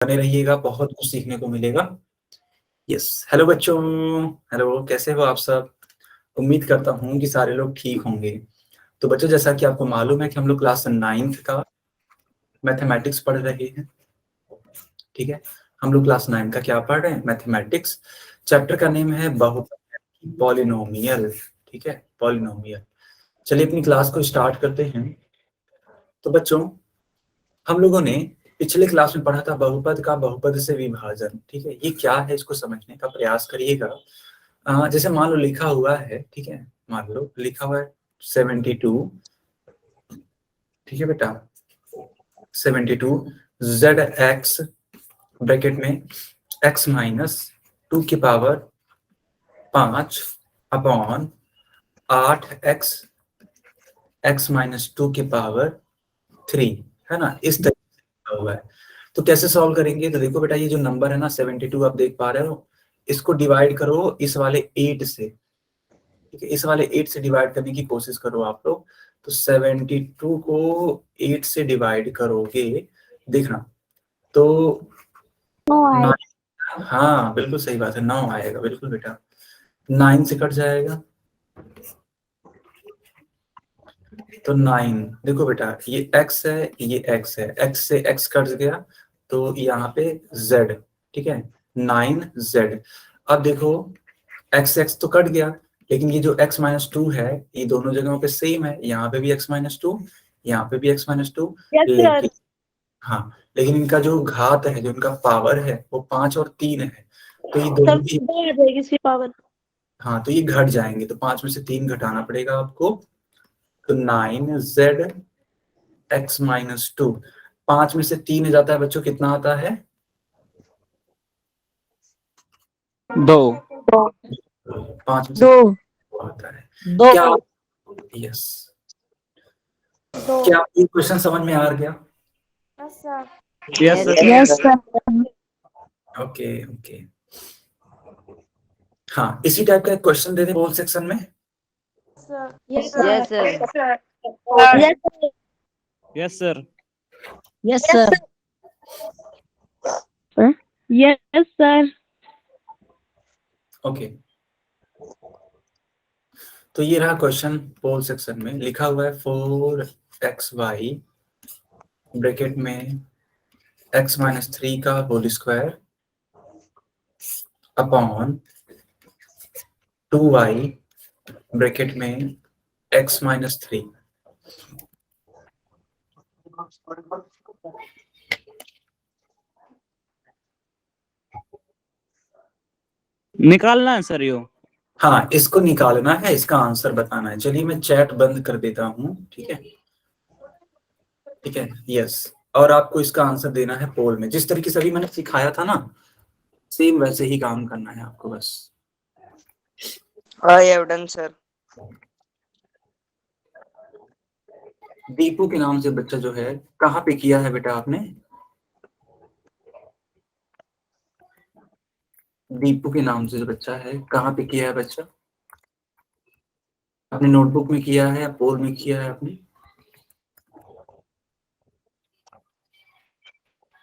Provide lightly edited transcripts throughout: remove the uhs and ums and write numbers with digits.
बने रहिएगा, बहुत कुछ सीखने को मिलेगा। यस, हेलो बच्चों। हेलो, कैसे हो आप सब? उम्मीद करता हूँ कि सारे लोग ठीक होंगे। तो बच्चों, जैसा कि आपको मालूम है कि हम लोग क्लास 9th का मैथमेटिक्स पढ़ रहे हैं। ठीक है, हम लोग क्लास 9 का क्या पढ़ रहे हैं? मैथमेटिक्स। चैप्टर का नेम है बहुपद पॉलिनोमियल। ठीक है, पॉलिनोमियल। चलिए अपनी क्लास को स्टार्ट करते हैं। तो बच्चों, हम लोगों ने पिछले क्लास में पढ़ा था बहुपद का बहुपद से विभाजन। ठीक है, ये क्या है इसको समझने का प्रयास करिएगा। जैसे मान लो लिखा हुआ है, ठीक है, मान लो लिखा हुआ है 72। ठीक है बेटा, 72 जेड एक्स ब्रैकेट में x माइनस 2 की power 5 upon 8x x minus 2 की पावर 3, है ना, इस तरीके से लिखा हुआ है। तो कैसे सॉल्व करेंगे? तो देखो बेटा, ये जो नंबर है ना 72 आप देख पा रहे हो, इसको डिवाइड करो इस वाले 8 से। ठीक है, इस वाले 8 से डिवाइड करने की कोशिश करो आप लोग। तो 72 को 8 से डिवाइड करोगे, देखना तो 9। हाँ बिल्कुल सही बात है, 9 आएगा। बिल्कुल बेटा, 9 से कट जाएगा तो 9। देखो बेटा, ये x है, ये x है, x से x कट गया तो यहाँ पे z। ठीक है, 9z। अब देखो x x तो कट गया, लेकिन ये जो x माइनस 2 है, ये दोनों जगहों पे सेम है। यहाँ पे भी x माइनस 2, यहाँ पे भी x माइनस 2। लेकिन हाँ, लेकिन इनका जो घात है, जो इनका पावर है, वो 5 और 3 है। तो ये दोनों भी पावर। हाँ, तो ये घट जाएंगे, तो 5 में से 3 घटाना पड़ेगा आपको। तो 9z x माइनस 2, 5 में से 3 जाता है बच्चों, कितना आता है? 2। 5 में से 2 आता है। 2। क्या? यस। क्या ये क्वेश्चन समझ में आ गया? Yes yes sir. Okay okay. हाँ, इसी टाइप का एक क्वेश्चन दे दे बोल सेक्शन में। Yes yes sir. Yes yes sir. Yes sir yes sir. Okay, तो ये रहा क्वेश्चन। पोल सेक्शन में लिखा हुआ है 4xy ब्रैकेट में x माइनस 3 का whole square upon 2y bracket में x माइनस 3। निकालना है सर यो। हाँ, इसको निकालना है, इसका आंसर बताना है। चलिए मैं चैट बंद कर देता हूँ। ठीक है, ठीक है, यस। और आपको इसका आंसर देना है पोल में, जिस तरीके से अभी मैंने सिखाया था ना, सेम वैसे ही काम करना है आपको बस। I have done, sir. Deepu के नाम से बच्चा जो है, कहाँ पे किया है बेटा आपने? दीपू के नाम से जो बच्चा है, कहाँ पे किया है बच्चा? अपने नोटबुक में किया है या पोल में किया है आपने?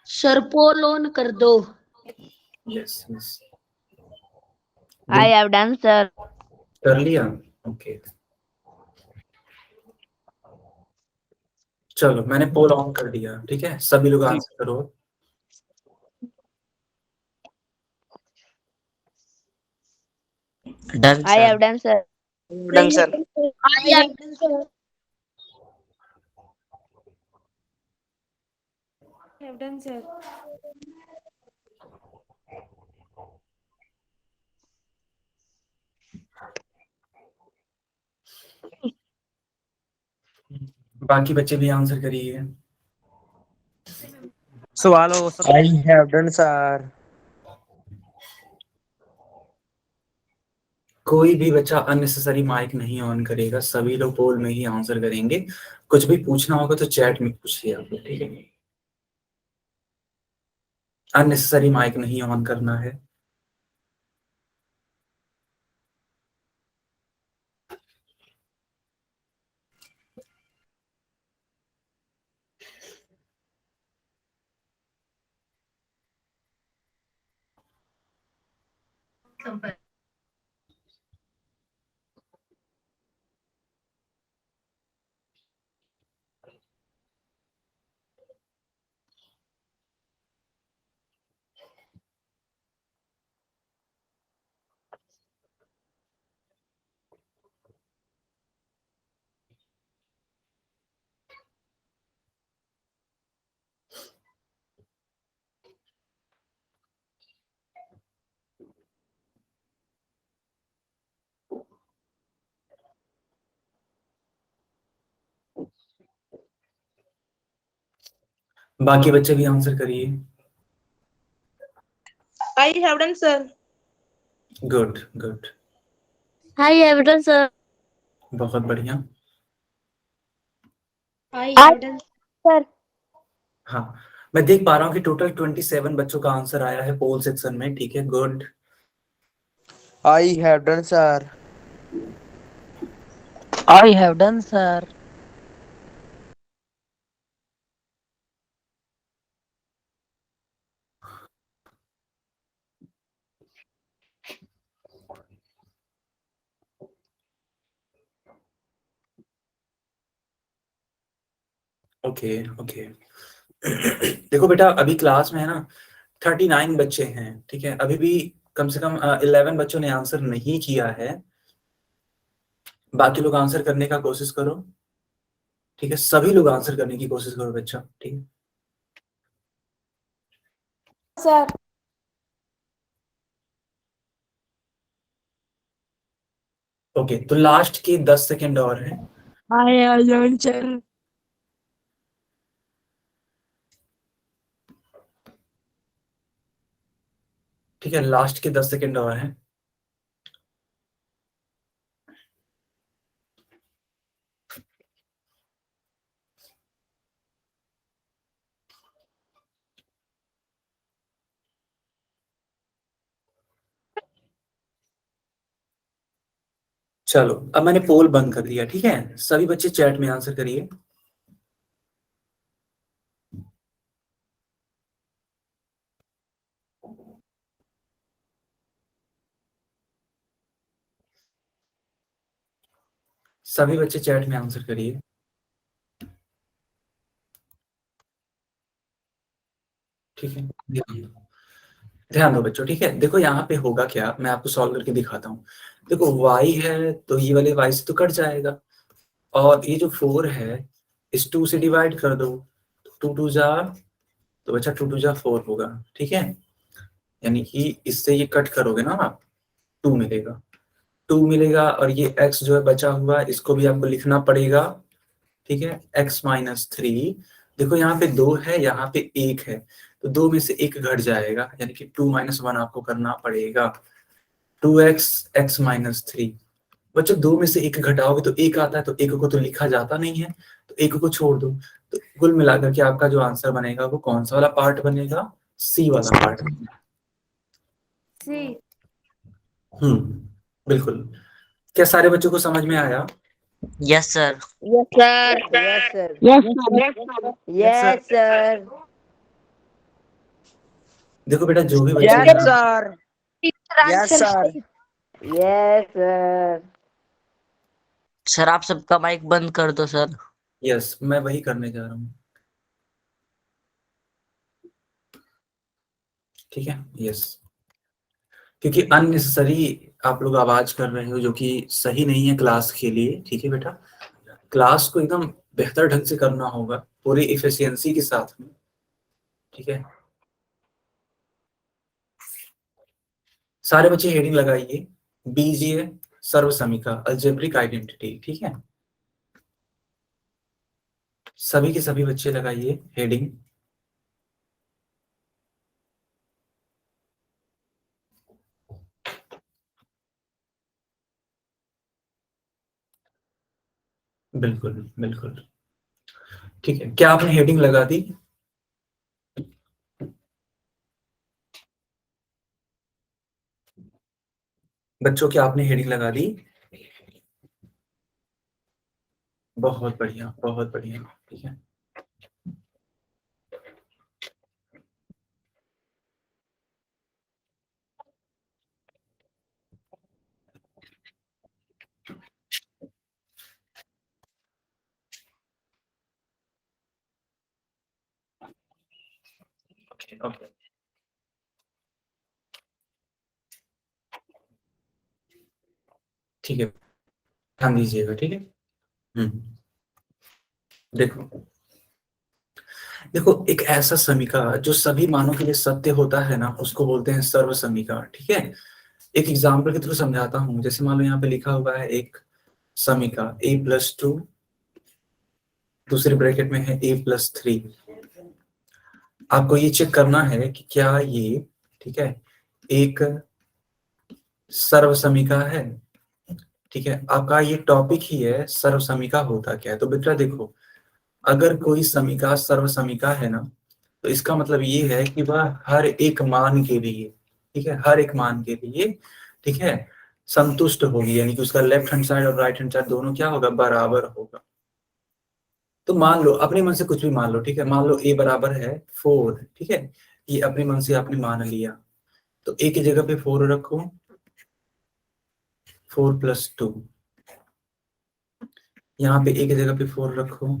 सर पोल ऑन कर दो। Yes yes, I have done sir. कर लिया। ओके, चलो मैंने पोल ऑन कर दिया। ठीक है, सभी लोग आंसर करो। Done I have sir. done, sir. Done, sir. have done, sir. बाकी बच्चे भी आंसर करिए। सवाल हो सब। I have done, sir. कोई भी बच्चा अननेसेसरी माइक नहीं ऑन करेगा, सभी लोग पोल में ही आंसर करेंगे। कुछ भी पूछना होगा तो चैट में पूछिए आप लोग, ठीक है? अननेसेसरी माइक नहीं ऑन करना है। बाकी बच्चे भी आंसर करिए। I have done, sir. Good good, I have done, sir. बहुत बढ़िया। I have done, sir. हाँ, मैं देख पा रहा हूँ कि टोटल 27 बच्चों का आंसर आया है पोल सेक्शन में। ठीक है, good. I have done, sir. I have done, sir. Okay okay. देखो बेटा, अभी क्लास में है ना 39 बच्चे हैं। ठीक है, अभी भी कम से कम 11 बच्चों ने आंसर नहीं किया है। बाकी लोग आंसर करने का कोशिश करो। ठीक है, सभी लोग आंसर करने की कोशिश करो बच्चा। ठीक है, Sir. ओके। तो लास्ट के 10 सेकेंड और हैं। I have done, sir. ठीक है, लास्ट के 10 सेकेंड और हैं। चलो, अब मैंने पोल बंद कर दिया। ठीक है, सभी बच्चे चैट में आंसर करिए। सभी बच्चे चैट में आंसर करिए। ठीक है, ध्यान दो बच्चों। ठीक है, देखो यहाँ पे होगा क्या, मैं आपको सॉल्व करके दिखाता हूँ। देखो y है तो ये वाले y से तो कट जाएगा, और ये जो 4 है इस 2 से डिवाइड कर दो, 2 2 जा, तो बच्चा 2 2 जा 4 होगा। ठीक है, यानी कि इससे ये कट करोगे ना आप, 2 मिलेगा। 2 मिलेगा, और ये x जो है बचा हुआ इसको भी आपको लिखना पड़ेगा। ठीक है, x माइनस 3। देखो यहाँ पे 2 है, यहाँ पे 1 है, तो 2 में से 1 घट जाएगा, यानी कि 2 माइनस 1 आपको करना पड़ेगा। 2x x minus 3। बच्चों 2 में से 1 घटाओगे तो 1 आता है, तो 1 को तो लिखा जाता नहीं है, तो 1 को छोड़ दो। तो कुल मिलाकर के आपका जो आंसर बनेगा वो कौन सा वाला पार्ट बनेगा? सी वाला पार्ट। C. बिल्कुल। क्या सारे बच्चों को समझ में आया? Yes, sir. Yes, sir. Yes, sir. Yes, sir. Yes, sir. देखो बेटा, जो भी बच्चे Yes, sir. Yes, Answer sir. Yes, sir. Sir आप सबका माइक बंद कर दो सर। यस, मैं वही करने जा रहा हूँ। ठीक है, यस, क्योंकि अननेसेसरी आप लोग आवाज कर रहे हो जो कि सही नहीं है क्लास के लिए। ठीक है बेटा, क्लास को एकदम बेहतर ढंग से करना होगा, पूरी इफिशियंसी के साथ में। ठीक है, सारे बच्चे हेडिंग लगाइए, बीजीय सर्व समीका अलजेब्रिक आइडेंटिटी। ठीक है, सभी के सभी बच्चे लगाइए हेडिंग। बिल्कुल बिल्कुल। ठीक है, क्या आपने हेडिंग लगा दी? बच्चों, क्या आपने हेडिंग लगा दी? बहुत बढ़िया, बहुत बढ़िया। ठीक है, ओके, ठीक है, ध्यान दीजिएगा, ठीक है। देखो देखो, एक ऐसा समीका जो सभी मानों के लिए सत्य होता है ना, उसको बोलते हैं सर्व समीका, ठीक है। एक एग्जाम्पल के थ्रू समझाता हूँ। जैसे मान लो यहाँ पे लिखा हुआ है एक समीका a+2, दूसरे ब्रैकेट में है a+3। आपको ये चेक करना है कि क्या ये, ठीक है, एक सर्व समीका है, ठीक है। आपका ये टॉपिक ही है सर्व समीका होता क्या है। तो बेटा देखो, अगर कोई समीका सर्व समीका है ना, तो इसका मतलब ये है कि वह हर एक मान के लिए, ठीक है, हर एक मान के लिए, ठीक है, संतुष्ट होगी, यानी कि उसका लेफ्ट हैंड साइड और राइट हैंड साइड दोनों क्या होगा, बराबर होगा। तो मान लो, अपने मन से कुछ भी मान लो, ठीक है। मान लो a बराबर है 4, ठीक है, ये अपने मन से आपने मान लिया। तो a की जगह पे 4 रखो, 4+2। यहाँ पे a की जगह पे 4 रखो,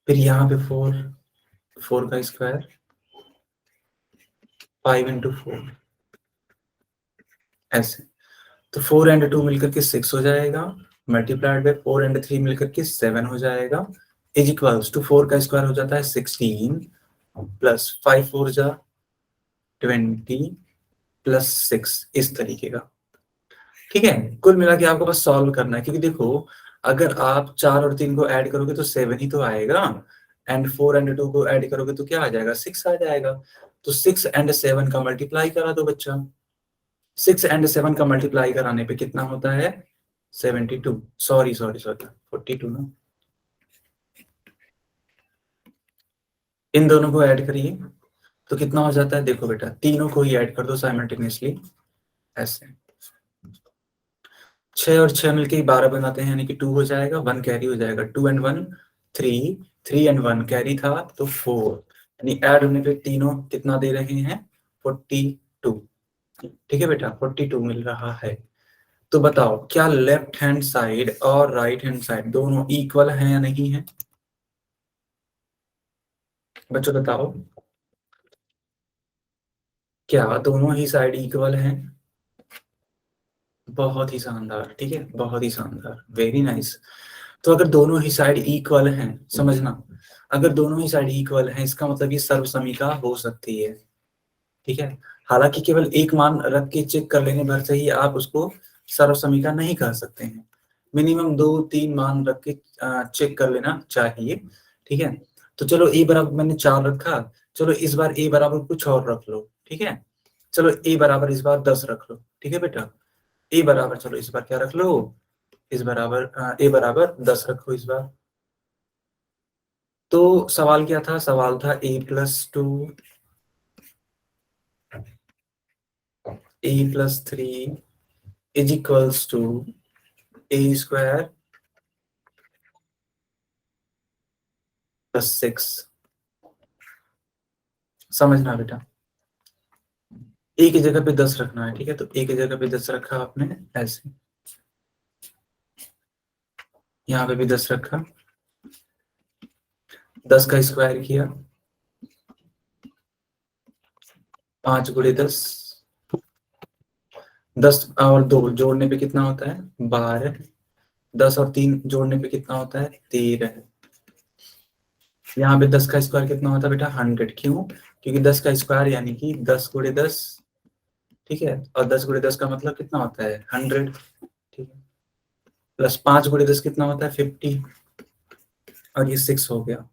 फिर यहाँ पे 4 का स्क्वायर, 5 × 4, ऐसे। तो 4 और 2 मिलकर के 6 हो जाएगा, मल्टीप्लाइड बाय 4 और 3 मिलकर के 7 हो जाएगा, इज इक्वल्स टू 4 का स्क्वायर हो जाता है 16 प्लस 5 4 जा 20 प्लस 6, इस तरीके का, ठीक है। कुल मिला के आपको बस सॉल्व करना है, क्योंकि देखो अगर आप 4 और 3 को ऐड करोगे तो 7 ही तो आएगा, एंड 4 और 2 को ऐड करोगे तो क्या आ जाएगा, 6 आ जाएगा। तो 6 और 7 का मल्टीप्लाई करा दो बच्चा। 6 और 7 का मल्टीप्लाई कराने पे कितना होता है, 72, सॉरी 42 ना। इन दोनों को ऐड करिए तो कितना हो जाता है, देखो बेटा तीनों को ही ऐड कर दो साइमल्टेनियसली, ऐसे। 6 और 6 मिलके 12 बनाते हैं, यानी कि 2 हो जाएगा, 1 कैरी हो जाएगा, 2 और 1 3, 3 और 1 कैरी था तो 4, यानी ऐड होने पे तीनों कितना दे रहे हैं, 42, ठीक है बेटा, 42 मिल रहा है। तो बताओ क्या लेफ्ट हैंड साइड और राइट हैंड साइड दोनों इक्वल हैं या नहीं है, बच्चों बताओ, क्या दोनों ही साइड इक्वल हैं। बहुत ही शानदार, ठीक है, बहुत ही शानदार, वेरी नाइस। तो अगर दोनों ही साइड इक्वल हैं, समझना, अगर दोनों ही साइड इक्वल हैं, इसका मतलब ये सर्व समीका हो सकती है, ठीक है। हालांकि केवल एक मान रख के चेक कर लेने भर से ही आप उसको सर्व समीका नहीं कह सकते हैं, मिनिमम 2-3 मान रख के चेक कर लेना चाहिए, ठीक है। तो चलो a बराबर मैंने 4 रखा, चलो इस बार a बराबर कुछ और रख लो, ठीक है। चलो a बराबर इस बार 10 रख लो, ठीक है बेटा। a बराबर, चलो इस बार क्या रख लो, इस बराबर a बराबर 10 रखो इस बार। तो सवाल क्या था, सवाल था a+2, a+3 is equals to a² + 6। समझना बेटा, a की जगह पे 10 रखना है, ठीक है। तो a की जगह पे 10 रखा आपने, ऐसे। यहाँ पे भी 10 रखा, 10 का स्क्वायर किया, 5 × 10, 10 और 2 जोड़ने पे कितना होता है, 12, 10 और 3 जोड़ने पे कितना होता है, 13। यहाँ पे 10 का स्क्वायर कितना होता है बेटा, 100। क्यों, क्योंकि 10 का स्क्वायर यानी कि 10 × 10, ठीक है, और 10 × 10 का मतलब कितना होता है, 100, ठीक है। प्लस 5 × 10 कितना होता है, 50, और ये 6 हो गया।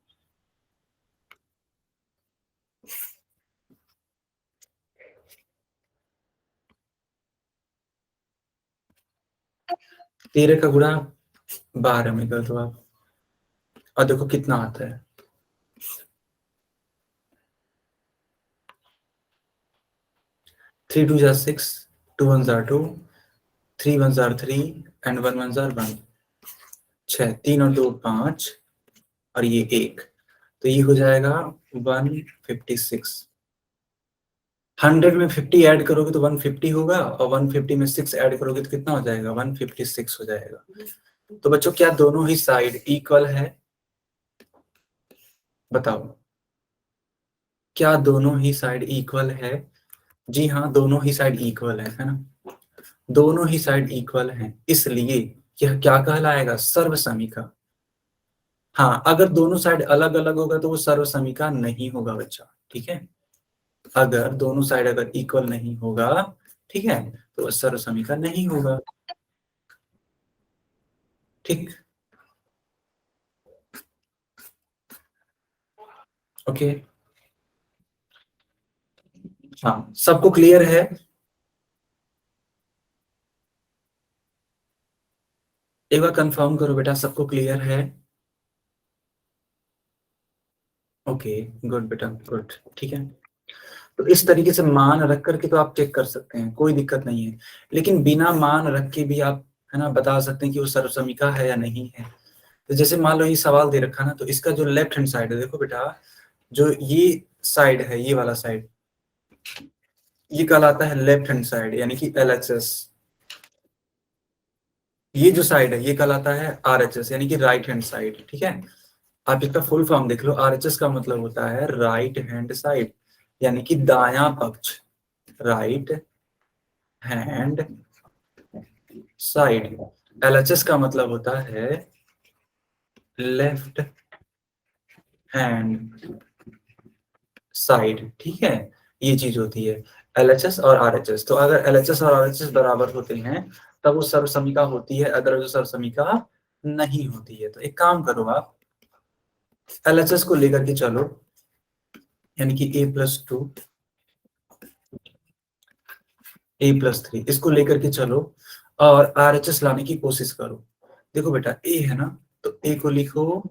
तेरह का गुणा 12 में कर दो आप, और देखो कितना आता है, 3 2 = 6, 2 1 = 2, 3 1 = 3, एंड 1 1 = 1, 6, 3 और 2 5, और ये 1, तो ये हो जाएगा 156। 100 में 50 ऐड करोगे तो 150 होगा, और 150 में 6 ऐड करोगे तो कितना हो जाएगा, 156 हो जाएगा। तो बच्चों क्या दोनों ही साइड इक्वल है, बताओ। क्या दोनों ही साइड इक्वल है? जी हाँ, दोनों ही साइड इक्वल है ना, दोनों ही साइड इक्वल हैं, इसलिए यह क्या कहलाएगा? सर्वसमीका। हाँ, अगर दोनों साइड अलग अलग होगा तो वो सर्वसमीका नहीं होगा बच्चा, ठीक है। अगर दोनों साइड अगर इक्वल नहीं होगा, ठीक है, तो वो सर्वसमीका नहीं होगा, ठीक। ओके, हाँ, सबको क्लियर है? एक बार कंफर्म करो बेटा, सबको क्लियर है? ओके, गुड बेटा, गुड, ठीक है। तो इस तरीके से मान रख करके तो आप चेक कर सकते हैं, कोई दिक्कत नहीं है, लेकिन बिना मान रख के भी आप, है ना, बता सकते हैं कि वो सर्वसमीका है या नहीं है। तो जैसे मान लो ये सवाल दे रखा ना, तो इसका जो लेफ्ट हैंड साइड है, देखो बेटा, जो ये साइड है, ये वाला साइड, ये कहलाता है लेफ्ट हैंड साइड, यानी कि LHS। ये जो साइड है, ये कहलाता है RHS, यानी कि राइट हैंड साइड, ठीक है। आप इसका फुल फॉर्म देख लो, RHS का मतलब होता है राइट हैंड साइड, यानी कि दायां पक्ष, राइट हैंड साइड। LHS का मतलब होता है लेफ्ट हैंड साइड, ठीक है। ये चीज होती है LHS और RHS। तो अगर LHS और RHS बराबर होते हैं तब वो सर्वसमीका होती है, अगर वो सर्वसमीका नहीं होती है। तो एक काम करो, आप LHS को लेकर के चलो, यानी कि a+2 a+3 इसको लेकर के चलो और RHS लाने की कोशिश करो। देखो बेटा, a है ना, तो a को लिखो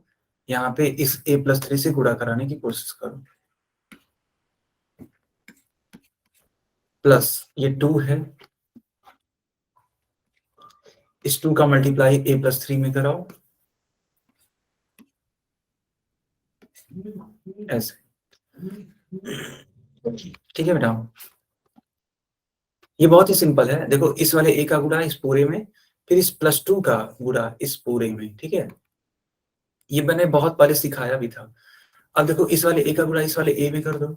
यहाँ पे, इस a+3 से गुणा कराने की कोशिश करो, प्लस ये 2 है, इस 2 का मल्टीप्लाई a+3 में कराओ, ऐसे, ठीक है बेटा। ये बहुत ही सिंपल है, देखो इस वाले a का गुणा इस पूरे में, फिर इस +2 का गुणा इस पूरे में, ठीक है। ये मैंने बहुत पहले सिखाया भी था। अब देखो इस वाले a का गुणा इस वाले a में कर दो,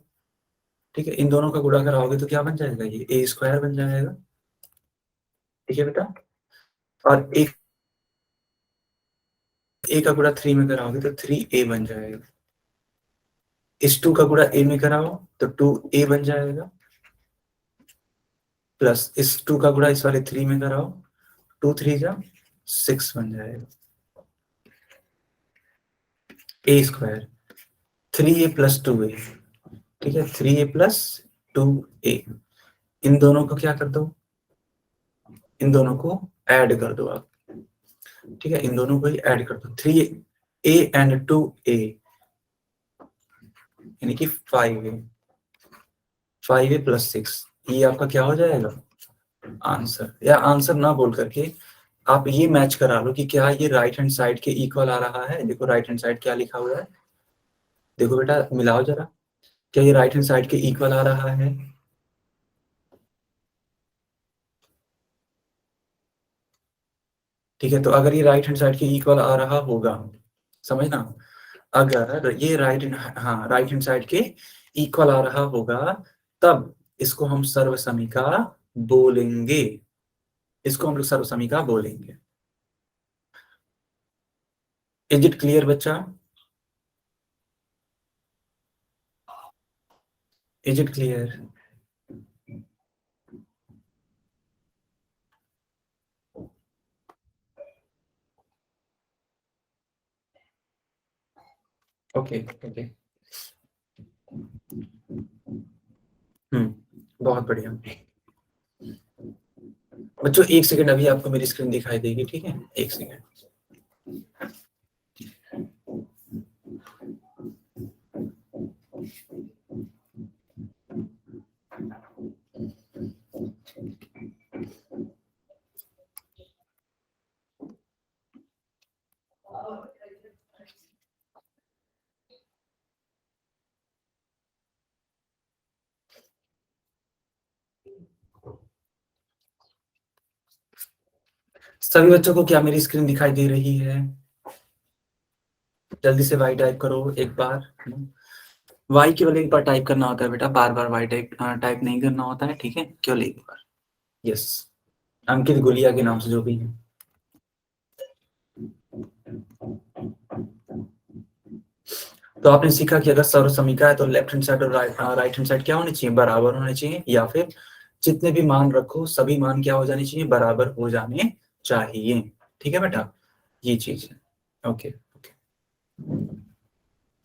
ठीक है। इन दोनों का गुणा कराओगे तो क्या बन जाएगा? ये a² बन जाएगा, ठीक है बेटा। और एक a का गुणा 3 में कराओगे तो 3a बन जाएगा। इस 2 का गुणा a में कराओ तो 2a बन जाएगा, प्लस इस 2 का गुणा इस वाले 3 में कराओ, 2 3 जा 6 बन जाएगा, a², 3a + 2a, ठीक है, 3a + 2a। इन दोनों को क्या कर दो? इन दोनों को ऐड कर दो आप, ठीक है, इन दोनों को ही ऐड कर दो, 3a and 2a, यानी कि 5a, 5a + 6, ये आपका क्या हो जाएगा? आंसर। या आंसर ना बोल करके आप ये मैच करा लो कि क्या ये राइट हैंड साइड के इक्वल आ रहा है। देखो राइट हैंड साइड क्या लिखा हुआ है, देखो बेटा मिलाओ जरा, क्या ये राइट हैंड साइड के इक्वल आ रहा है? ठीक है, तो अगर ये राइट हैंड साइड के इक्वल आ रहा होगा, समझना, अगर ये राइट हैंड साइड के इक्वल आ रहा होगा, तब इसको हम सर्वसमीका बोलेंगे, इसको हम लोग सर्वसमीका बोलेंगे। इज इट क्लियर बच्चा? Is it clear? Okay okay, बहुत बढ़िया बच्चों। 1 सेकंड, अभी आपको मेरी स्क्रीन दिखाई देगी, ठीक है, 1 सेकंड। सभी बच्चों को क्या मेरी स्क्रीन दिखाई दे रही है? जल्दी से वाई टाइप करो एक बार। y केवल एक बार टाइप करना होता है बेटा, बार बार y टाइप नहीं करना होता है, ठीक है, केवल एक बार। यस, अंकित गुलिया के नाम से जो भी है। तो आपने सीखा कि अगर सर्व समीकरण है तो लेफ्ट हैंड साइड और राइट हैंड साइड क्या होनी चाहिए, बराबर होने चाहिए, या फिर जितने भी मान रखो सभी मान क्या हो जाने चाहिए, बराबर हो जाने चाहिए। ठीक है बेटा, ये चीज है। ओके ओके,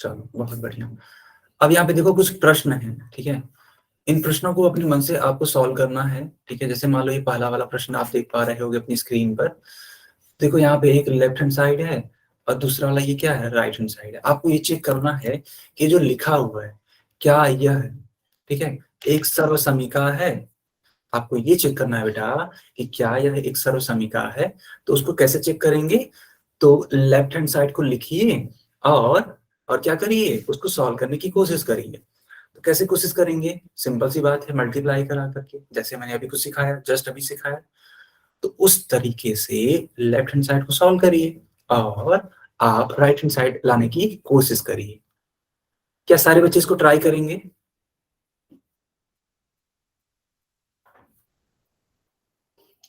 चलो बहुत बढ़िया। अब यहाँ पे देखो कुछ प्रश्न है, ठीक है, इन प्रश्नों को अपने मन से आपको सॉल्व करना है। ठीक है, जैसे मान लो ये पहला वाला प्रश्न आप देख पा रहे होगे अपनी स्क्रीन पर। देखो यहाँ पे एक लेफ्ट हैंड साइड है और दूसरा वाला ये क्या है, राइट हैंड साइड है। आपको ये चेक करना है कि जो लिखा हुआ है क्या यह है, ठीक है, एक सर्व समीकरण है। आपको ये चेक करना है बेटा कि क्या यह एक सर्व समीकरण है। तो उसको कैसे चेक करेंगे, तो लेफ्ट हैंड साइड को लिखिए और क्या करिए, उसको सॉल्व करने की कोशिश करिए। तो कैसे कोशिश करेंगे, सिंपल सी बात है, मल्टीप्लाई करा करके, जैसे मैंने अभी कुछ सिखाया, जस्ट अभी सिखाया। तो उस तरीके से लेफ्ट हैंड साइड को सॉल्व करिए और आप राइट हैंड साइड लाने की कोशिश करिए। क्या सारे बच्चे इसको ट्राई करेंगे?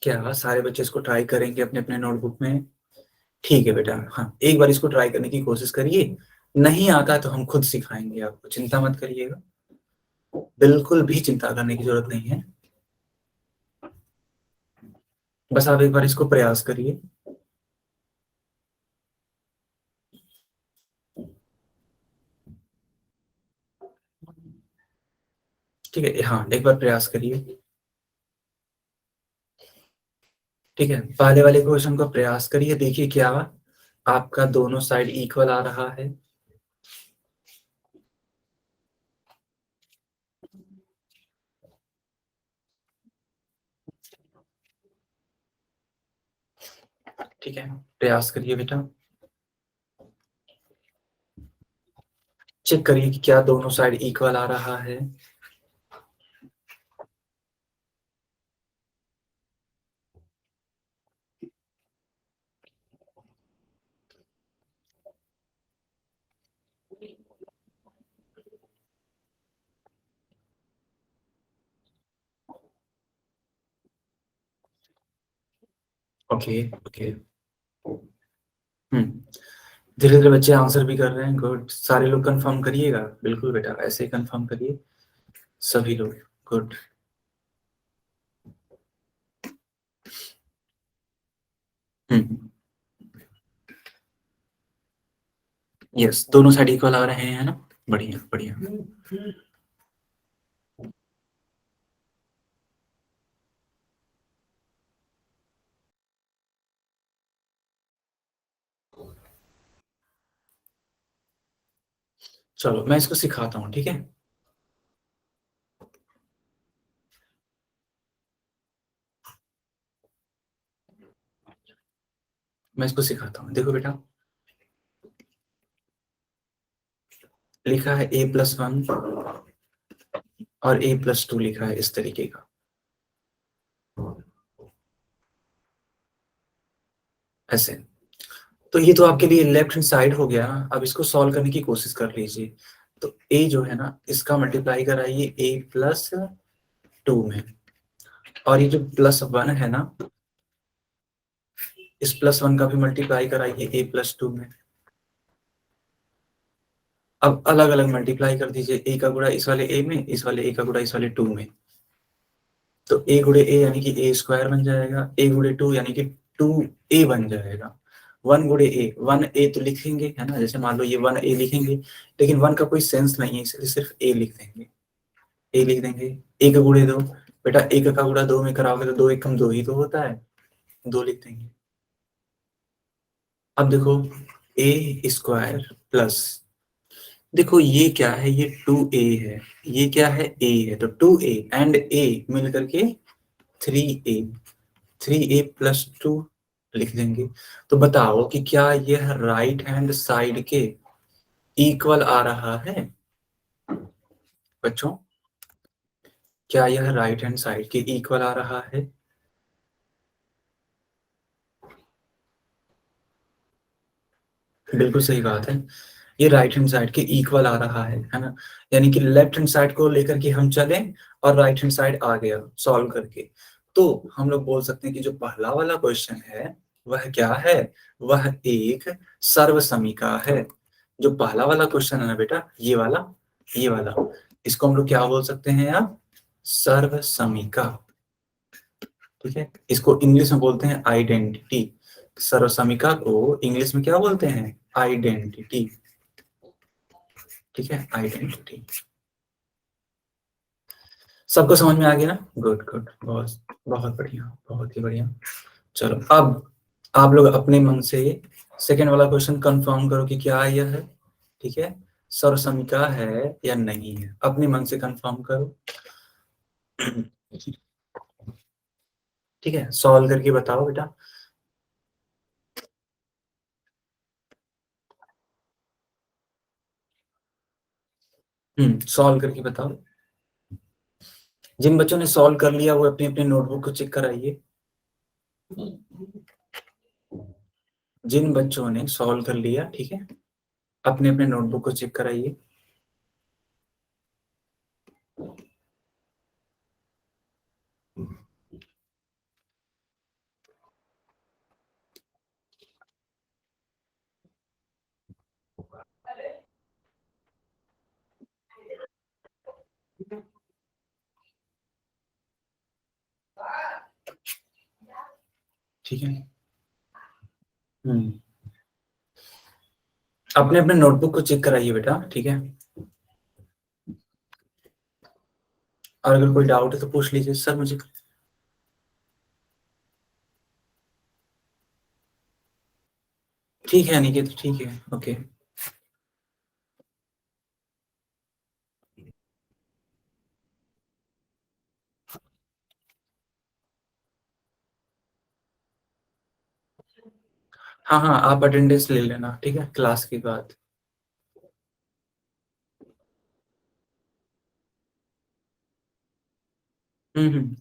क्या सारे बच्चे इसको ट्राई करेंगे अपने अपने नोटबुक में? ठीक है बेटा, हाँ एक बार इसको ट्राई करने की कोशिश करिए। नहीं आता तो हम खुद सिखाएंगे आपको, चिंता मत करिएगा, बिल्कुल भी चिंता करने की जरूरत नहीं है। बस आप एक बार इसको प्रयास करिए। ठीक है, हाँ एक बार प्रयास करिए। ठीक है, पहले वाले क्वेश्चन का प्रयास करिए, देखिए क्या आपका दोनों साइड इक्वल आ रहा है। ठीक है, प्रयास करिए बेटा, चेक करिए कि क्या दोनों साइड इक्वल आ रहा है। ओके ओके, धीरे धीरे बच्चे आंसर भी कर रहे हैं, गुड। सारे लोग कंफर्म करिएगा, बिल्कुल बेटा ऐसे ही कंफर्म करिए सभी लोग, गुड। यस, दोनों साइड इक्वल आ रहे हैं ना, बढ़िया बढ़िया। चलो मैं इसको सिखाता हूँ, ठीक है। मैं इसको सिखाता हूँ, देखो बेटा, लिखा है a+1 और a+2 लिखा है इस तरीके का, ऐसे। तो ये तो आपके लिए लेफ्ट हैंड साइड हो गया ना, अब इसको सॉल्व करने की कोशिश कर लीजिए। तो a जो है ना, इसका मल्टीप्लाई कराइए a+2 में, और ये जो +1 है ना, इस +1 का भी मल्टीप्लाई कराइए a+2 में। अब अलग अलग मल्टीप्लाई कर दीजिए, a का गुणा इस वाले a में, इस वाले a का गुणा इस वाले 2 में। तो a गुणे a यानी कि a² बन जाएगा, a गुणे 2 यानी कि 2a बन जाएगा। 1 गुणे a, 1a तो लिखेंगे है ना, जैसे मान लो ये 1a लिखेंगे, लेकिन 1 का कोई सेंस नहीं है, इसलिए सिर्फ a लिख देंगे, a लिख देंगे। 1 गुणे 2, बेटा 1 का गुणा 2 में कराओगे तो 2 एकम 2 ही तो होता है, 2 लिख देंगे। अब देखो a² प्लस, देखो ये क्या है, ये 2a है, ये क्या है, a है, तो 2a एंड a मिल करके 3a, 3a+2 लिख देंगे। तो बताओ कि क्या यह राइट हैंड साइड के इक्वल आ रहा है बच्चों? क्या यह राइट हैंड साइड के इक्वल आ रहा है? बिल्कुल सही बात है। ये राइट हैंड साइड के इक्वल आ रहा है ना, यानी कि लेफ्ट हैंड साइड को लेकर के हम चले और राइट हैंड साइड आ गया सॉल्व करके, तो हम लोग बोल सकते हैं कि जो पहला वाला क्वेश्चन है वह क्या है, वह एक सर्व समीका है। जो पहला वाला क्वेश्चन है ना बेटा, ये वाला इसको हम लोग क्या बोल सकते हैं आप, सर्व समीका। ठीक है, इसको इंग्लिश में बोलते हैं आइडेंटिटी। सर्व समीका को इंग्लिश में क्या बोलते हैं, आइडेंटिटी। ठीक है, आइडेंटिटी। सबको समझ में आ गया ना, गुड गुड, बहुत बहुत बढ़िया, बहुत ही बढ़िया। चलो अब आप लोग अपने मन से सेकेंड वाला क्वेश्चन कंफर्म करो कि क्या यह है। ठीक है, सर्व समीका है या नहीं है, अपने मन से कंफर्म करो। ठीक है, सॉल्व करके बताओ बेटा। सॉल्व करके बताओ। जिन बच्चों ने सॉल्व कर लिया वो अपने अपने नोटबुक को चेक कराइए। जिन बच्चों ने सॉल्व कर लिया, ठीक है, अपने अपने नोटबुक को चेक कराइए। ठीक है, अपने अपने नोटबुक को चेक कराइए बेटा। ठीक है, और अगर कोई डाउट है तो पूछ लीजिए सर मुझे। ठीक है अनिकेत, ठीक है, ओके। हाँ हाँ, आप अटेंडेंस ले लेना, ठीक है, क्लास के बाद।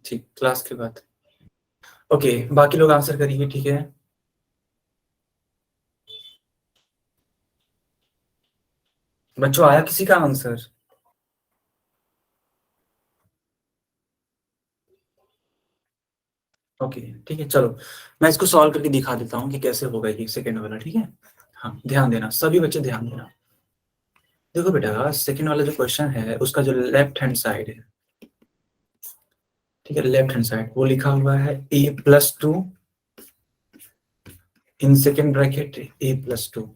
ठीक, क्लास के बाद। ओके, बाकी लोग आंसर करिए। ठीक है, बच्चों आया किसी का आंसर? ओके, ठीक है, चलो मैं इसको सॉल्व करके दिखा देता हूँ कि कैसे होगा ये सेकेंड वाला। ठीक है, हाँ ध्यान देना, सभी बच्चे ध्यान देना। देखो बेटा, सेकेंड वाला जो क्वेश्चन है उसका जो लेफ्ट हैंड साइड है, ठीक है, लेफ्ट हैंड साइड वो लिखा हुआ है a+2 in second bracket a+2।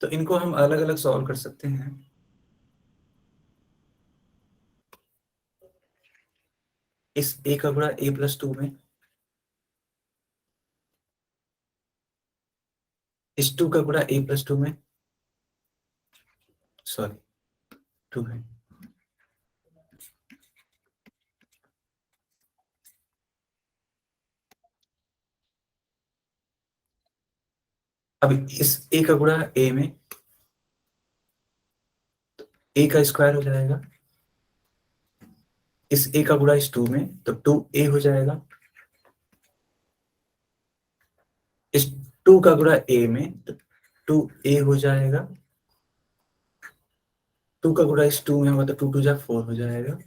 तो इनको हम अलग अलग सॉल्व कर सकते हैं। इस a का गुणा a+2 में, इस 2 का गुणा a+2 में, सॉरी 2 है, अब इस a का गुणा a में, a का स्क्वायर हो जाएगा, इस a का गुणा इस 2 में तो 2a हो जाएगा, इस 2 का गुणा a में तो 2a हो जाएगा, 2 का गुणा इस 2 में होगा तो 2 2 जा 4 हो जाएगा,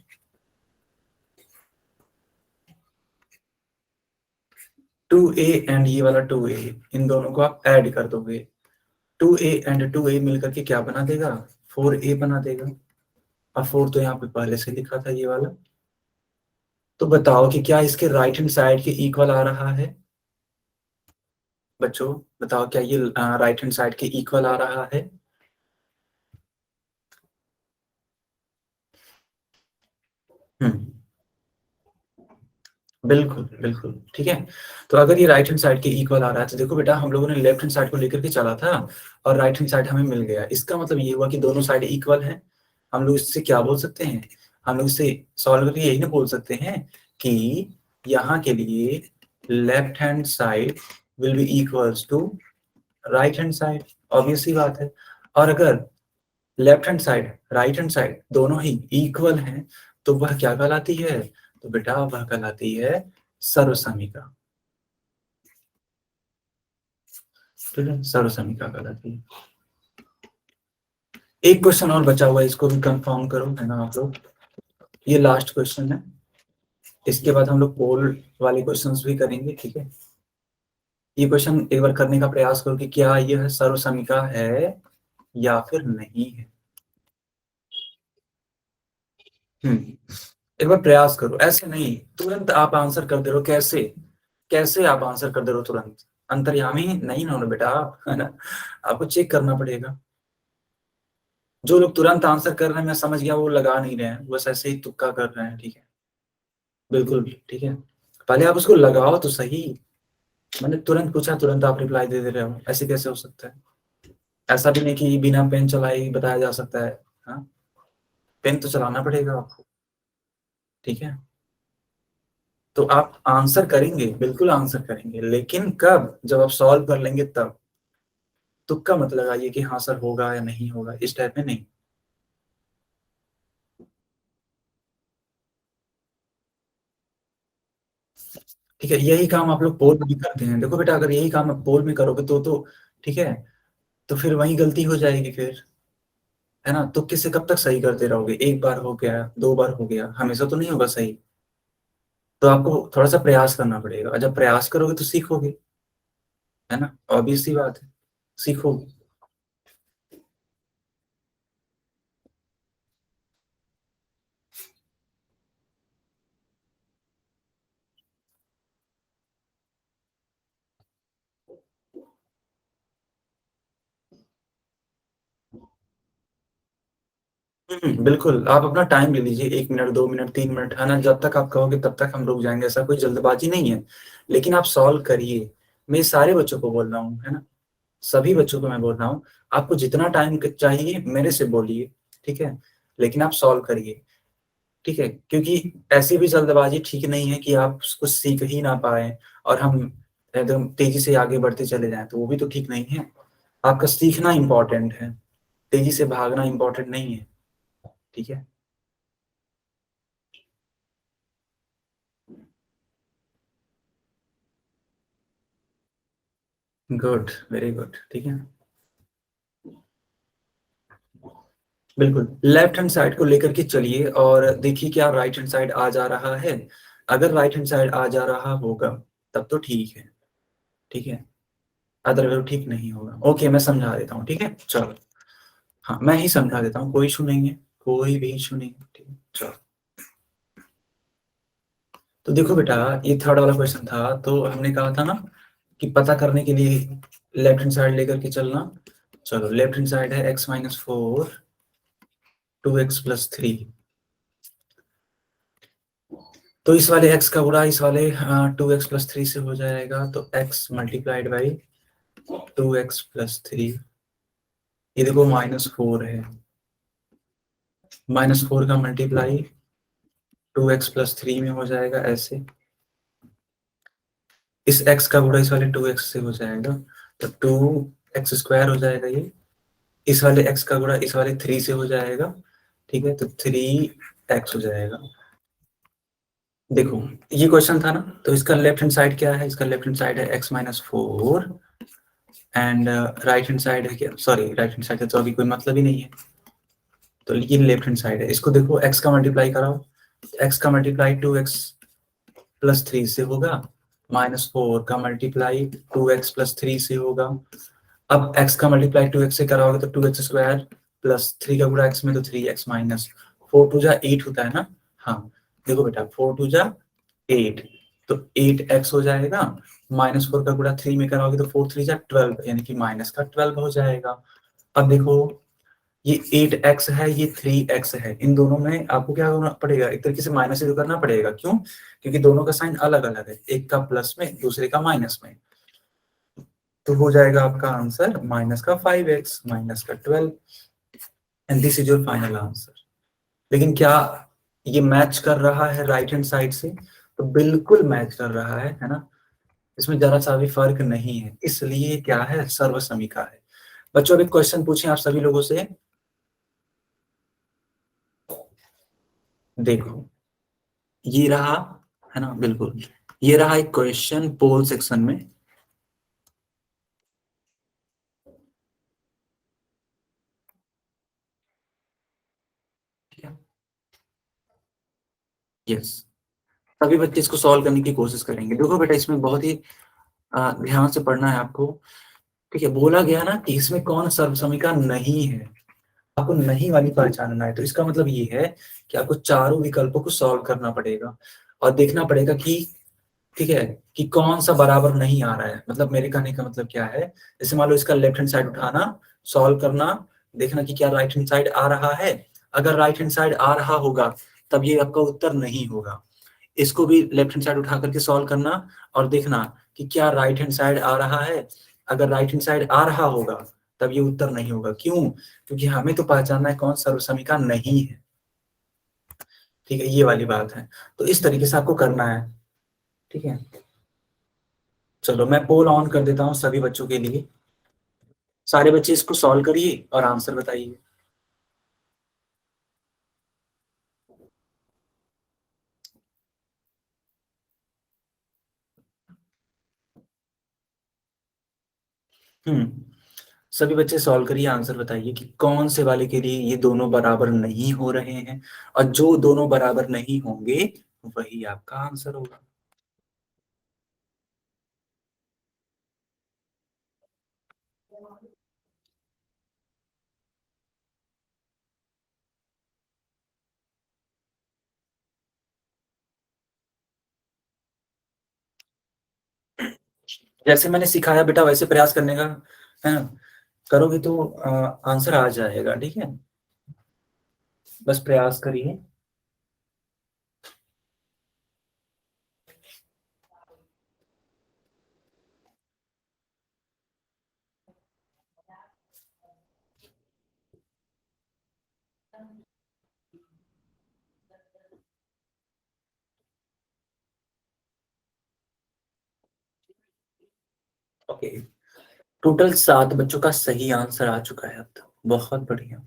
2a एंड ये वाला 2a, इन दोनों को आप ऐड कर दोगे, 2a एंड 2a मिलकर के क्या बना देगा, 4a बना देगा। और 4 तो यहाँ पे पहले से लिखा था ये वाला। तो बताओ कि क्या इसके राइट हैंड साइड के इक्वल आ रहा है? बच्चों बताओ, क्या ये राइट हैंड साइड के इक्वल आ रहा है? हम्म, बिल्कुल बिल्कुल, ठीक है। तो अगर ये राइट हैंड साइड के इक्वल आ रहा है तो देखो बेटा, हम लोगों ने लेफ्ट हैंड साइड को लेकर के चला था और राइट हैंड साइड हमें मिल गया, इसका मतलब ये हुआ कि दोनों साइड इक्वल है। हम लोग इससे क्या बोल सकते हैं, हम लोग इससे सॉल्व करके यही ना बोल सकते हैं कि यहाँ के लिए left hand side will be equals to right hand side, obvious सी बात है। और अगर left hand side right hand side दोनों ही इक्वल हैं तो वह क्या कहलाती है, तो बेटा वह कहलाती है सर्वसमीका। ठीक है, सर्वसमिका कहलाती है। एक क्वेश्चन और बचा हुआ है, इसको भी कंफर्म करो, है ना आप लोग। ये लास्ट क्वेश्चन है, इसके बाद हम लोग पोल वाले क्वेश्चंस भी करेंगे, ठीक है। ये क्वेश्चन एक बार करने का प्रयास करो कि क्या यह सर्वसमिका है या फिर नहीं है। एक बार प्रयास करो, ऐसे नहीं तुरंत आप आंसर कर दे रहे हो। कैसे कैसे आप आंसर कर दे रहे हो तुरंत? अंतर्यामी नहीं ना हो बेटा आप, है ना, आपको चेक करना पड़ेगा। जो लोग तुरंत आंसर कर रहे हैं, मैं समझ गया, वो लगा नहीं रहे हैं, बस ऐसे ही तुक्का कर रहे हैं, ठीक है। बिल्कुल ठीक है, पहले आप उसको लगाओ तो सही। मैंने तुरंत पूछा, तुरंत आप रिप्लाई दे रहे हो, ऐसे कैसे हो सकता है? ऐसा भी नहीं कि बिना पेन चलाए ही बताया जा सकता है। हाँ, पेन तो चलाना पड़ेगा आपको, ठीक है। तो आप आंसर करेंगे, बिल्कुल आंसर करेंगे, लेकिन कब? जब आप सॉल्व कर लेंगे तब। तुक्का मत लगाइए कि हाँ सर होगा या नहीं होगा, इस टाइप में नहीं। ठीक है, यही काम आप लोग पोल में भी करते हैं। देखो बेटा, अगर यही काम आप पोल में करोगे तो ठीक है, तो फिर वही गलती हो जाएगी फिर, है ना। तो किससे कब तक सही करते रहोगे? एक बार हो गया, दो बार हो गया, हमेशा तो नहीं होगा सही। तो आपको थोड़ा सा प्रयास करना पड़ेगा, और जब प्रयास करोगे तो सीखोगे, है ना, ऑब्वियस सी बात है, सीखोगे। बिल्कुल, आप अपना टाइम ले लीजिए, 1 मिनट, 2 मिनट, 3 मिनट, है ना, जब तक आप कहोगे तब तक हम रुक जाएंगे, ऐसा कोई जल्दबाजी नहीं है। लेकिन आप सॉल्व करिए। मैं सारे बच्चों को बोल रहा हूँ, है ना, सभी बच्चों को मैं बोल रहा हूँ, आपको जितना टाइम चाहिए मेरे से बोलिए, ठीक है, लेकिन आप सॉल्व करिए, ठीक है। क्योंकि ऐसी भी जल्दबाजी ठीक नहीं है कि आप कुछ सीख ही ना पाए और हम एकदम तेजी से आगे बढ़ते चले जाएं, तो वो भी तो ठीक नहीं है। आपका सीखना इंपॉर्टेंट है, तेजी से भागना इंपॉर्टेंट नहीं है, ठीक है। गुड, वेरी गुड, ठीक है। बिल्कुल, लेफ्ट हैंड साइड को लेकर के चलिए और देखिए क्या राइट हैंड साइड आ जा रहा है। अगर राइट हैंड साइड आ जा रहा होगा तब तो ठीक है, ठीक है, अदरवाइज ठीक नहीं होगा। ओके, मैं समझा देता हूँ, ठीक है, चलो। हाँ, मैं ही समझा देता हूँ, कोई इशू नहीं है, कोई भी इशू नहीं है, ठीक है, चलो। तो देखो बेटा, ये थर्ड वाला क्वेश्चन था, तो हमने कहा था ना कि पता करने के लिए लेफ्ट हैंड साइड लेकर के चलना। चलो, लेफ्ट हैंड साइड है x-4 2x+3। तो इस वाले x का गुणा इस वाले 2x+3 से हो जाएगा, तो x मल्टीप्लाइड बाई 2x+3। ये देखो -4 है, -4 का मल्टीप्लाई 2x+3 में हो जाएगा ऐसे। इस x का गुणा इस वाले 2x से हो जाएगा, तो 2x² हो जाएगा ये। इस वाले x का गुणा इस वाले 3 से हो जाएगा, ठीक है, तो 3x हो जाएगा। देखो, ये क्वेश्चन था ना, तो इसका लेफ्ट हैंड साइड क्या है? इसका लेफ्ट हैंड साइड है x-4 and right hand side है क्या? सॉरी, राइट हैंड साइड है तो अभी कोई मतलब ही नहीं है, तो ये लेफ्ट हैंड साइड है। इसको देखो, x का मल्टीप्लाई कराओ, x का मल्टीप्लाई 2x+3 से होगा, -4 का मल्टीप्लाई 2x+3 से होगा। अब x का मल्टीप्लाई 2x से कराओगे तो 2x² प्लस 3 का गुणा x में, तो 3x माइनस 4 2 जा 8 होता है ना। हाँ, देखो बेटा, 4 2 जा 8, तो 8x हो जाएगा। -4 का गुणा 3 में कराओगे तो 4 3 जा 12, यानी कि माइनस का 12 हो जाएगा। अब देखो, ये 8x है, ये 3x है, इन दोनों में आपको क्या करना पड़ेगा? एक तरीके से माइनस ही तो करना पड़ेगा, क्यों? क्योंकि दोनों का साइन अलग अलग है, एक का प्लस में, दूसरे का माइनस में। तो हो जाएगा आपका आंसर माइनस का 5x माइनस का 12, and this is your final answer. लेकिन क्या ये मैच कर रहा है राइट हैंड साइड से? तो बिल्कुल मैच कर रहा है ना, इसमें जरा सा भी फर्क नहीं है, इसलिए क्या है, सर्वसमिका है। बच्चों, अभी क्वेश्चन पूछें आप सभी लोगों से। देखो, ये रहा, है ना, बिल्कुल ये रहा एक क्वेश्चन पोल सेक्शन में, यस, सभी बच्चे इसको सॉल्व करने की कोशिश करेंगे। देखो बेटा, इसमें बहुत ही ध्यान से पढ़ना है आपको, ठीक है। बोला गया ना कि इसमें कौन सर्वसमिका नहीं है, आपको नहीं वाली पहचानना है। तो इसका मतलब ये है कि आपको चारों विकल्पों को सॉल्व करना पड़ेगा और देखना पड़ेगा कि, ठीक है, कि कौन सा बराबर नहीं आ रहा है। मतलब मेरे कहने का मतलब क्या है, जैसे मान लो इसका लेफ्ट हैंड साइड उठाना, सॉल्व करना, देखना कि क्या राइट हैंड साइड आ रहा है। अगर राइट हैंड साइड आ रहा होगा तब ये आपका उत्तर नहीं होगा। इसको भी लेफ्ट हैंड साइड उठा करके सॉल्व करना और देखना कि क्या राइट हैंड साइड आ रहा है। अगर राइट हैंड साइड आ रहा होगा तब ये उत्तर नहीं होगा। क्यों? क्योंकि हमें तो पहचानना है कौन सर्वसमिका नहीं है, ठीक है, ये वाली बात है। तो इस तरीके से आपको करना है, ठीक है। चलो मैं पोल ऑन कर देता हूँ सभी बच्चों के लिए। सारे बच्चे इसको सॉल्व करिए और आंसर बताइए। सभी बच्चे सॉल्व करिए, आंसर बताइए कि कौन से वाले के लिए ये दोनों बराबर नहीं हो रहे हैं, और जो दोनों बराबर नहीं होंगे वही आपका आंसर होगा। जैसे मैंने सिखाया बेटा वैसे प्रयास करने का, है ना। करोगे तो आंसर आ जाएगा, ठीक है। बस प्रयास करिए। ओके, टोटल 7 बच्चों का सही आंसर आ चुका है अब तक, बहुत बढ़िया।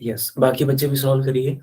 यस, बाकी बच्चे भी सॉल्व करिए।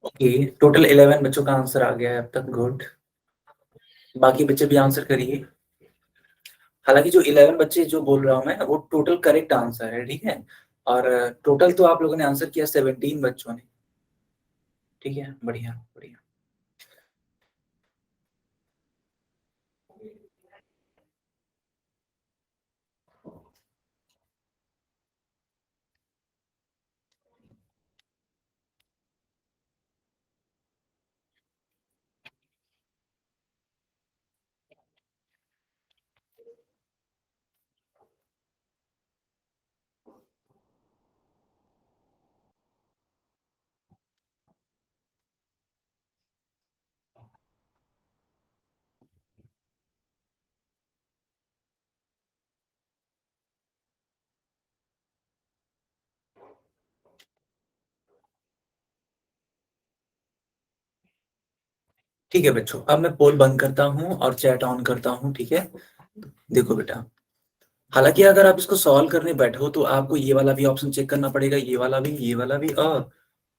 ओके, टोटल 11 बच्चों का आंसर आ गया है अब तक, गुड। बाकी बच्चे भी आंसर करिए। हालांकि जो 11 बच्चे जो बोल रहा हूं मैं वो टोटल करेक्ट आंसर है, ठीक है। और टोटल तो आप लोगों ने आंसर किया 17 बच्चों ने, ठीक है, बढ़िया बढ़िया। ठीक है बच्चों, अब मैं पोल बंद करता हूँ और चैट ऑन करता हूँ, ठीक है। देखो बेटा, हालांकि अगर आप इसको सॉल्व करने बैठो तो आपको ये वाला भी ऑप्शन चेक करना पड़ेगा, ये वाला भी, ये वाला भी और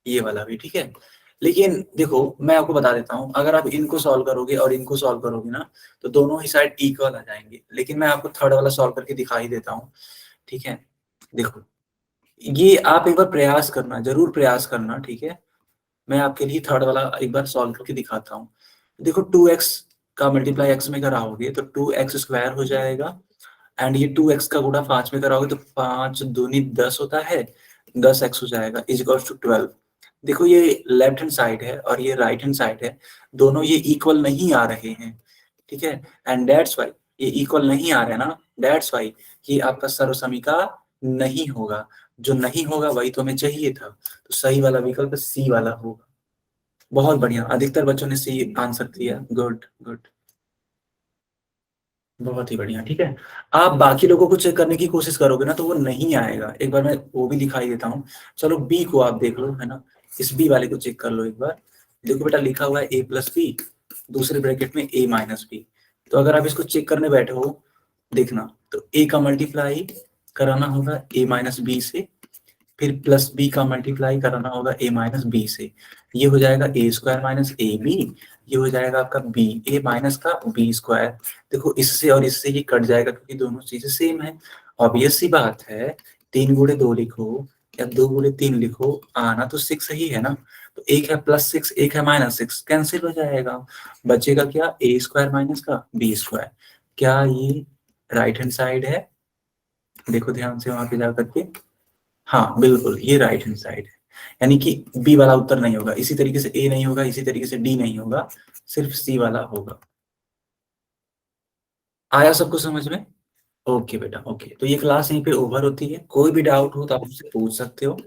ये वाला भी, ठीक है। लेकिन देखो मैं आपको बता देता हूँ, अगर आप इनको सॉल्व करोगे और इनको सॉल्व करोगे ना तो दोनों ही साइड इक्वल आ जाएंगे। लेकिन मैं आपको थर्ड वाला सॉल्व करके दिखा ही देता हूँ, ठीक है। देखो, ये आप एक बार प्रयास करना, जरूर प्रयास करना, ठीक है। मैं आपके लिए थर्ड वाला एक बार सॉल्व करके दिखाता हूँ। देखो 2x का मल्टीप्लाई x में कराओगे तो 2x स्क्वायर हो जाएगा, एंड ये 2x का गुणा 5 में कराओगे तो 5 दूनी 10 होता है, 10x हो जाएगा इज इक्वल टू 12। देखो ये लेफ्ट हैंड साइड है और ये राइट हैंड साइड है, दोनों ये इक्वल नहीं आ रहे हैं, ठीक है, एंड दैट्स वाई ये इक्वल नहीं आ रहे ना, दैट्स वाई ये आपका सर्वसमीका नहीं होगा। जो नहीं होगा वही तो हमें चाहिए था, तो सही वाला विकल्प सी वाला होगा। बहुत बढ़िया, अधिकतर बच्चों ने सी आंसर दिया, गुड गुड, बहुत ही बढ़िया। ठीक है, आप बाकी लोगों को चेक करने की कोशिश करोगे ना तो वो नहीं आएगा। एक बार मैं वो भी दिखाई देता हूँ। चलो बी को आप देख लो, है ना, इस बी वाले को चेक कर लो एक बार। देखो बेटा लिखा हुआ है a प्लस बी, दूसरे ब्रैकेट में a माइनस बी। तो अगर आप इसको चेक करने बैठे हो, देखना, तो a का मल्टीप्लाई कराना होगा a माइनस बी से, फिर प्लस b का मल्टीप्लाई कराना होगा a माइनस बी से। ये हो जाएगा a square minus A B, ये हो जाएगा आपका बी ए माइनस का बी स्क्वायर। देखो इससे और इससे ये कट जाएगा क्योंकि दोनों चीजें सेम है। ऑब्वियस सी बात है, 3 गुणे 2 लिखो या 2 गुणे 3 लिखो, आना तो 6 ही है ना। तो एक है प्लस 6, एक है माइनस 6, कैंसिल हो जाएगा, बचेगा क्या, ए स्क्वायर माइनस का बी स्क्वायर। क्या ये राइट हैंड साइड है? देखो ध्यान से वहां पे जा करके, हाँ बिल्कुल ये राइट हैंड साइड है, यानी कि बी वाला उत्तर नहीं होगा। इसी तरीके से ए नहीं होगा, इसी तरीके से डी नहीं होगा, सिर्फ सी वाला होगा। आया सबको समझ में? ओके बेटा, ओके। तो ये क्लास यहीं पे ओवर होती है, कोई भी डाउट हो तो आप मुझसे पूछ सकते हो।